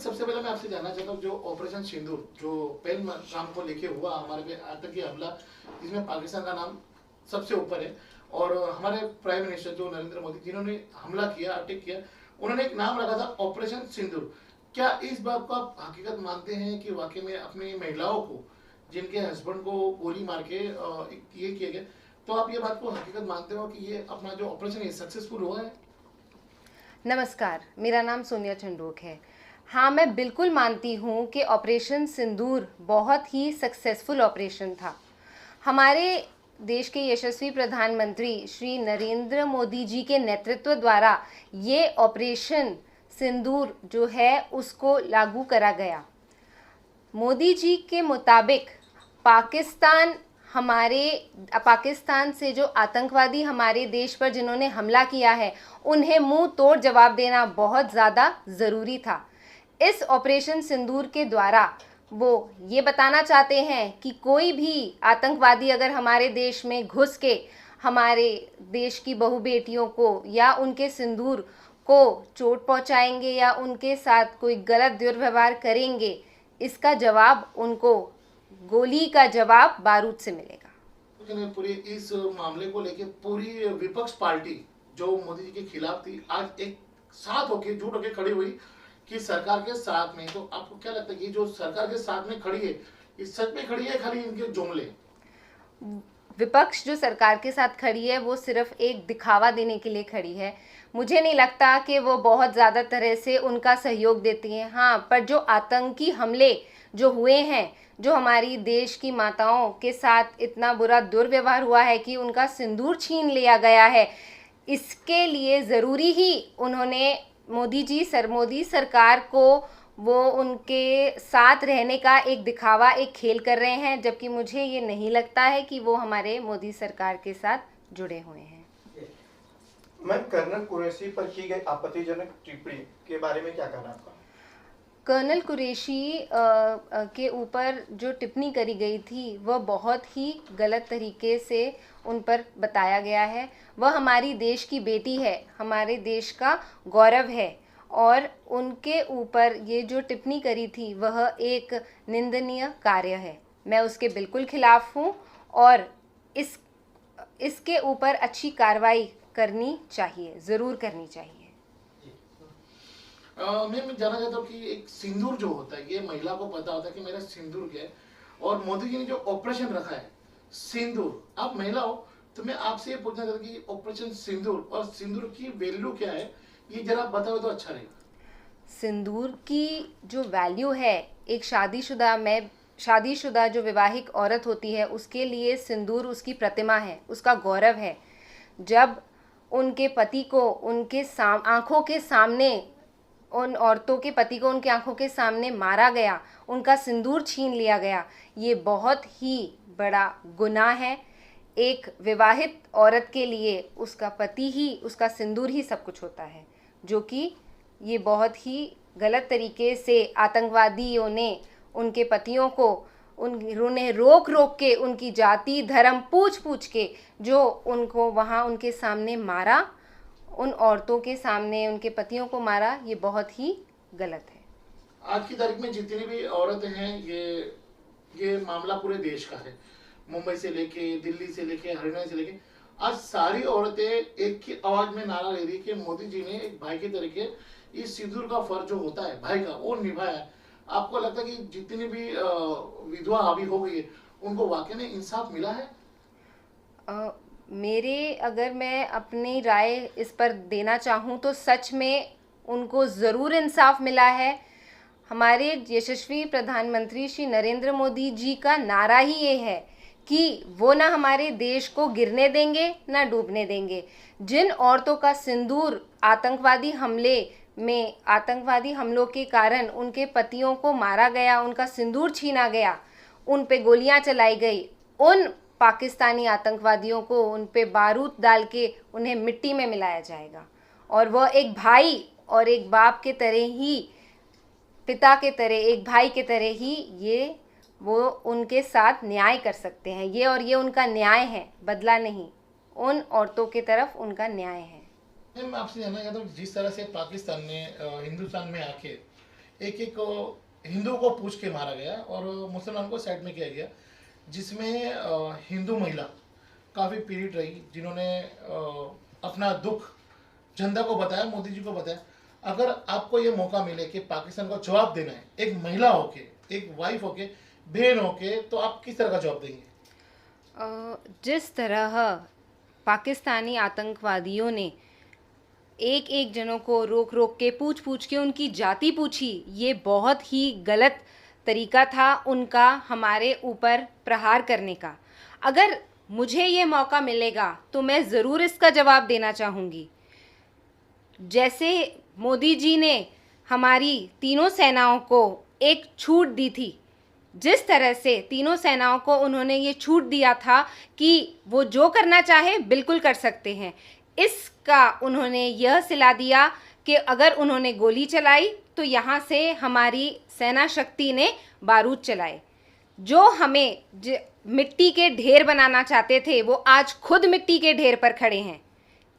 सबसे पहले मैं आपसे जानना चाहता हूँ, जो ऑपरेशन सिंदूर जो पहलगाम को लेके हुआ हमारे पे आतंकी हमला, इसमें पाकिस्तान का नाम सबसे ऊपर है। और हमारे प्राइम मिनिस्टर जो नरेंद्र मोदी जिन्होंने हमला किया, अटैक किया, उन्होंने एक नाम रखा था ऑपरेशन सिंदूर। क्या इस बात को आप हकीकत मानते हैं कि वाकई में अपनी महिलाओं को, जिनके हस्बैंड को गोली मार के ये किया गया, तो आप ये बात को हकीकत मानते हो कि ये अपना जो ऑपरेशन है सक्सेसफुल हुआ है? नमस्कार, मेरा नाम सोनिया चंडोक है। हाँ, मैं बिल्कुल मानती हूँ कि ऑपरेशन सिंदूर बहुत ही सक्सेसफुल ऑपरेशन था। हमारे देश के यशस्वी प्रधानमंत्री श्री नरेंद्र मोदी जी के नेतृत्व द्वारा ये ऑपरेशन सिंदूर जो है उसको लागू करा गया। मोदी जी के मुताबिक पाकिस्तान से जो आतंकवादी हमारे देश पर जिन्होंने हमला किया है, उन्हें मुंह तोड़ जवाब देना बहुत ज़्यादा ज़रूरी था। इस ऑपरेशन सिंदूर के द्वारा वो ये बताना चाहते हैं कि कोई भी आतंकवादी अगर हमारे देश में घुस के हमारे देश की बहू बेटियों को या उनके सिंदूर को चोट पहुंचाएंगे या उनके साथ कोई गलत दुर्व्यवहार करेंगे, इसका जवाब उनको गोली का जवाब बारूद से मिलेगा। लेकिन पूरी इस मामले को लेके पूरी विपक्ष पार्टी जो मोदी जी के खिलाफ थी, आज एक साथ होके जुट होके खड़ी हुई कि सरकार के साथ में। तो आपको क्या लगता है कि जो सरकार के साथ में खड़ी है, इस सच में खड़ी है खाली इनके जुमले? विपक्ष जो सरकार के साथ खड़ी है वो सिर्फ एक दिखावा देने के लिए खड़ी है। मुझे नहीं लगता कि वो बहुत ज़्यादा तरह से उनका सहयोग देती हैं। हाँ, पर जो आतंकी हमले जो हुए हैं, जो हमारी देश की माताओं के साथ इतना बुरा दुर्व्यवहार हुआ है कि उनका सिंदूर छीन लिया गया है, इसके लिए ज़रूरी ही उन्होंने मोदी सरकार को वो उनके साथ रहने का एक दिखावा, एक खेल कर रहे हैं, जबकि मुझे ये नहीं लगता है कि वो हमारे मोदी सरकार के साथ जुड़े हुए हैं। मैम, कर्नल कुरैशी पर की गई आपत्तिजनक टिप्पणी के बारे में क्या कहना आपका? कर्नल कुरैशी के ऊपर जो टिप्पणी करी गई थी वह बहुत ही गलत तरीके से उन पर बताया गया है। वह हमारी देश की बेटी है, हमारे देश का गौरव है, और उनके ऊपर ये जो टिप्पणी करी थी वह एक निंदनीय कार्य है। मैं उसके बिल्कुल खिलाफ हूँ और इसके ऊपर अच्छी कार्रवाई करनी चाहिए, ज़रूर करनी चाहिए। मैं जानना चाहता हूँ कि एक सिंदूर जो होता है, ये महिला को पता होता है कि मेरा सिंदूर क्या है, और मोदी जी ने जो ऑपरेशन रखा है सिंदूर, आप महिला हो तो मैं आपसे ये पूछना चाहता हूँ कि ऑपरेशन सिंदूर और सिंदूर की वैल्यू क्या है, ये जरा आप बताओ तो अच्छा रहेगा। सिंदूर की जो वैल्यू है, एक शादीशुदा जो विवाहिक औरत होती है उसके लिए सिंदूर उसकी प्रतिमा है, उसका गौरव है। जब उनके पति को आंखों के सामने, उन औरतों के पति को उनकी आंखों के सामने मारा गया, उनका सिंदूर छीन लिया गया, ये बहुत ही बड़ा गुनाह है। एक विवाहित औरत के लिए उसका पति ही, उसका सिंदूर ही सब कुछ होता है, जो कि ये बहुत ही गलत तरीके से आतंकवादियों ने उनके पतियों को उन्हें रोक के उनकी जाति धर्म पूछ के जो उनको वहाँ उनके सामने मारा, उन औरतों के सामने उनके पतियों को मारा, ये बहुत ही गलत है। आज की तारीख में जितनी भी औरतें हैं, ये मामला पूरे देश का है, मुंबई से लेके दिल्ली से लेके हरियाणा से लेके, आज सारी औरतें एक ही आवाज में नारा ले रही कि मोदी जी ने एक भाई के तरीके इस सिंदूर का फर्ज जो होता है भाई का, वो निभाया है। आपको लगता है कि जितनी भी विधवा अभी हो गई है, उनको वाकई में इंसाफ मिला है? अगर मैं अपनी राय इस पर देना चाहूँ तो सच में उनको ज़रूर इंसाफ मिला है। हमारे यशस्वी प्रधानमंत्री श्री नरेंद्र मोदी जी का नारा ही ये है कि वो ना हमारे देश को गिरने देंगे ना डूबने देंगे। जिन औरतों का सिंदूर आतंकवादी हमलों के कारण उनके पतियों को मारा गया, उनका सिंदूर छीना गया, उन पे गोलियां चलाई गई, उन पाकिस्तानी आतंकवादियों को उन पे बारूद डाल के उन्हें मिट्टी में मिलाया जाएगा। और वह एक भाई और एक बाप के तरह ही, पिता के तरह, एक भाई के तरह ही वो उनके साथ न्याय कर सकते हैं। ये उनका न्याय है, बदला नहीं, उन औरतों की तरफ उनका न्याय है। मैं आपसे जानना चाहता हूँ, जिस तरह से पाकिस्तान ने हिंदुस्तान में आके एक एक हिंदू को पूछ के मारा गया और मुसलमान को साइड में किया गया, जिसमें हिंदू महिला काफ़ी पीड़ित रही, जिन्होंने अपना दुख जनता को बताया, मोदी जी को बताया। अगर आपको ये मौका मिले कि पाकिस्तान को जवाब देना है, एक महिला होके, एक वाइफ होके, बहन होके, तो आप किस तरह का जवाब देंगे? जिस तरह पाकिस्तानी आतंकवादियों ने एक एक जनों को रोक रोक के पूछ पूछ के उनकी जाति पूछी, ये बहुत ही गलत तरीका था उनका हमारे ऊपर प्रहार करने का। अगर मुझे ये मौका मिलेगा तो मैं ज़रूर इसका जवाब देना चाहूँगी। जैसे मोदी जी ने हमारी तीनों सेनाओं को एक छूट दी थी, जिस तरह से तीनों सेनाओं को उन्होंने ये छूट दिया था कि वो जो करना चाहे बिल्कुल कर सकते हैं, इसका उन्होंने यह सिला दिया कि अगर उन्होंने गोली चलाई तो यहाँ से हमारी सेना शक्ति ने बारूद चलाए। जो हमें मिट्टी के ढेर बनाना चाहते थे वो आज खुद मिट्टी के ढेर पर खड़े हैं।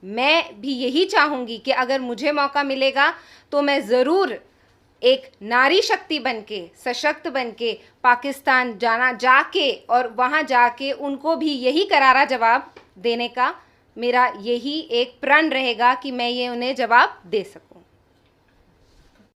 मैं भी यही चाहूँगी कि अगर मुझे मौका मिलेगा तो मैं ज़रूर एक नारी शक्ति बनके, सशक्त बनके पाकिस्तान जाके और वहाँ जाके उनको भी यही करारा जवाब देने का मेरा यही एक प्रण रहेगा कि मैं ये उन्हें जवाब दे सकूँ।